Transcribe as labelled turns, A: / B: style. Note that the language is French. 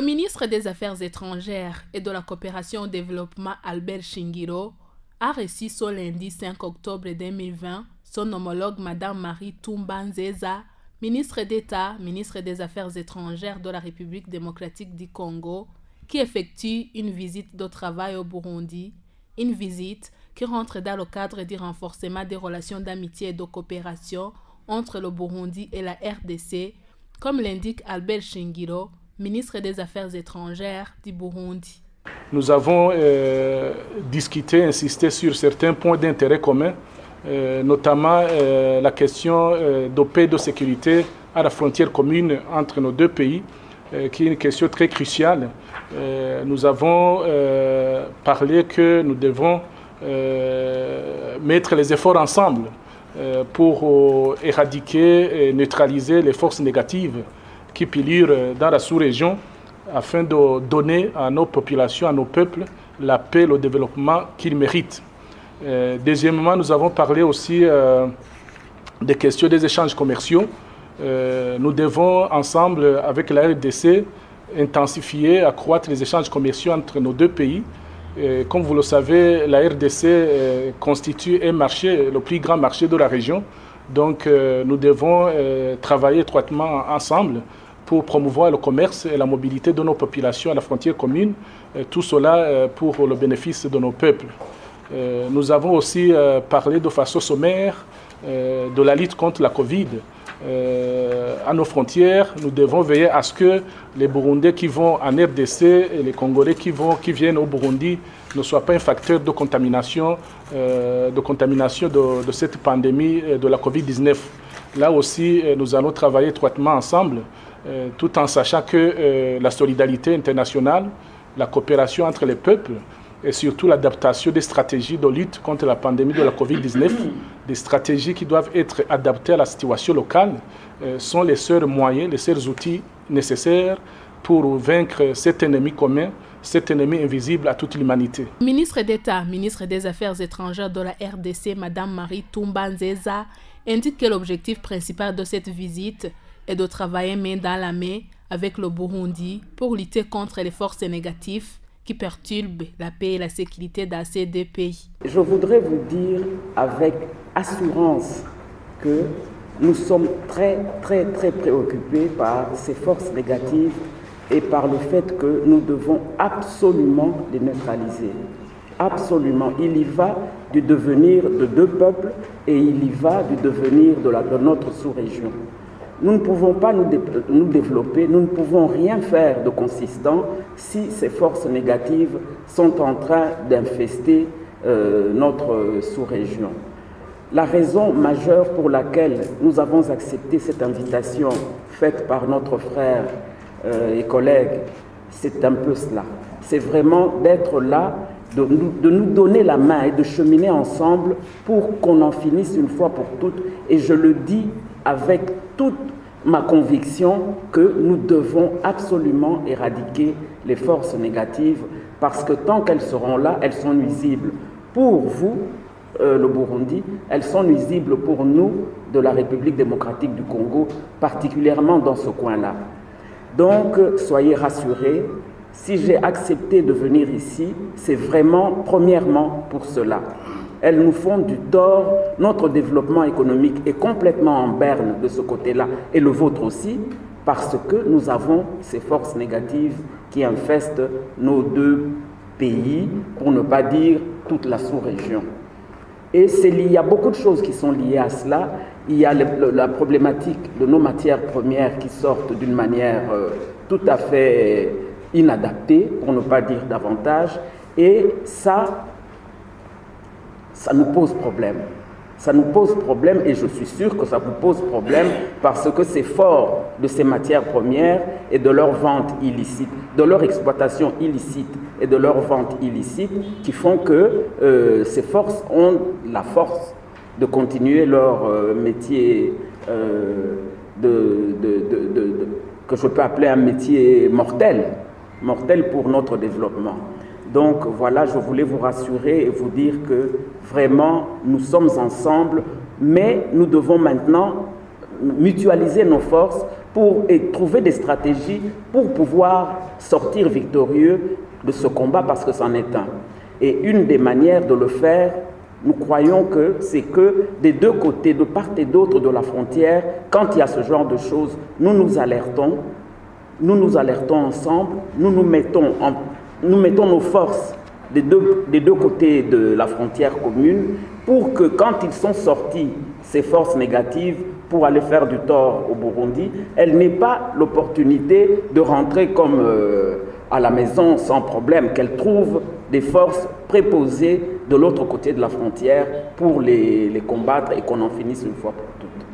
A: ministre des Affaires étrangères et de la coopération au développement Albert Shingiro a reçu ce lundi 5 octobre 2020 son homologue Madame Marie Tumba Nzeza, ministre d'État, ministre des Affaires étrangères de la République démocratique du Congo, qui effectue une visite de travail au Burundi, une visite qui rentre dans le cadre du renforcement des relations d'amitié et de coopération entre le Burundi et la RDC, comme l'indique Albert Shingiro, ministre des Affaires étrangères du Burundi.
B: Nous avons discuté, insisté sur certains points d'intérêt commun, notamment la question de paix et de sécurité à la frontière commune entre nos deux pays, qui est une question très cruciale. Nous avons parlé que nous devons mettre les efforts ensemble pour éradiquer et neutraliser les forces négatives qui pilurent dans la sous-région afin de donner à nos populations, à nos peuples, la paix et le développement qu'ils méritent. Deuxièmement, nous avons parlé aussi des questions des échanges commerciaux. Nous devons ensemble, avec la RDC, intensifier, accroître les échanges commerciaux entre nos deux pays. Comme vous le savez, la RDC constitue un marché, le plus grand marché de la région. Donc nous devons travailler étroitement ensemble pour promouvoir le commerce et la mobilité de nos populations à la frontière commune, tout cela pour le bénéfice de nos peuples. Nous avons aussi parlé de façon sommaire de la lutte contre la Covid. À nos frontières, nous devons veiller à ce que les Burundais qui vont en RDC et les Congolais qui viennent au Burundi ne soient pas un facteur de contamination de cette pandémie de la Covid-19. Là aussi, nous allons travailler étroitement ensemble, tout en sachant que la solidarité internationale, la coopération entre les peuples et surtout l'adaptation des stratégies de lutte contre la pandémie de la Covid-19, des stratégies qui doivent être adaptées à la situation locale, sont les seuls moyens, les seuls outils nécessaires pour vaincre cet ennemi commun, cet ennemi invisible à toute l'humanité.
A: Ministre d'État, ministre des Affaires étrangères de la RDC, Madame Marie Tumba Nzeza, indique que l'objectif principal de cette visite est de travailler main dans la main avec le Burundi pour lutter contre les forces négatives qui perturbent la paix et la sécurité dans ces deux pays.
C: Je voudrais vous dire avec assurance que nous sommes très préoccupés par ces forces négatives et par le fait que nous devons absolument les neutraliser. Absolument. Il y va du devenir de deux peuples et il y va du devenir de notre sous-région. Nous ne pouvons pas nous développer, nous ne pouvons rien faire de consistant si ces forces négatives sont en train d'infester notre sous-région. La raison majeure pour laquelle nous avons accepté cette invitation faite par notre frère et collègue, c'est un peu cela. C'est vraiment d'être là, de nous donner la main et de cheminer ensemble pour qu'on en finisse une fois pour toutes. Et je le dis avec toute ma conviction que nous devons absolument éradiquer les forces négatives parce que tant qu'elles seront là, elles sont nuisibles pour vous, le Burundi, elles sont nuisibles pour nous de la République démocratique du Congo, particulièrement dans ce coin-là. Donc, soyez rassurés, si j'ai accepté de venir ici, c'est vraiment premièrement pour cela. Elles nous font du tort, notre développement économique est complètement en berne de ce côté-là, et le vôtre aussi, parce que nous avons ces forces négatives qui infestent nos deux pays, pour ne pas dire toute la sous-région. Et il y a beaucoup de choses qui sont liées à cela. Il y a la problématique de nos matières premières qui sortent d'une manière tout à fait inadaptée, pour ne pas dire davantage, et ça nous pose problème. Ça nous pose problème et je suis sûr que ça vous pose problème parce que c'est fort de ces matières premières et de leur vente illicite, de leur exploitation illicite et de leur vente illicite qui font que ces forces ont la force de continuer leur métier que je peux appeler un métier mortel pour notre développement. Donc voilà, je voulais vous rassurer et vous dire que vraiment nous sommes ensemble, mais nous devons maintenant mutualiser nos forces et trouver des stratégies pour pouvoir sortir victorieux de ce combat, parce que c'en est un. Et une des manières de le faire, nous croyons que c'est que des deux côtés, de part et d'autre de la frontière, quand il y a ce genre de choses, nous nous alertons ensemble, nous mettons nos forces des deux côtés de la frontière commune pour que quand ils sont sortis, ces forces négatives, pour aller faire du tort au Burundi, elles n'aient pas l'opportunité de rentrer comme à la maison sans problème, qu'elles trouvent des forces préposées de l'autre côté de la frontière pour les combattre et qu'on en finisse une fois pour toutes.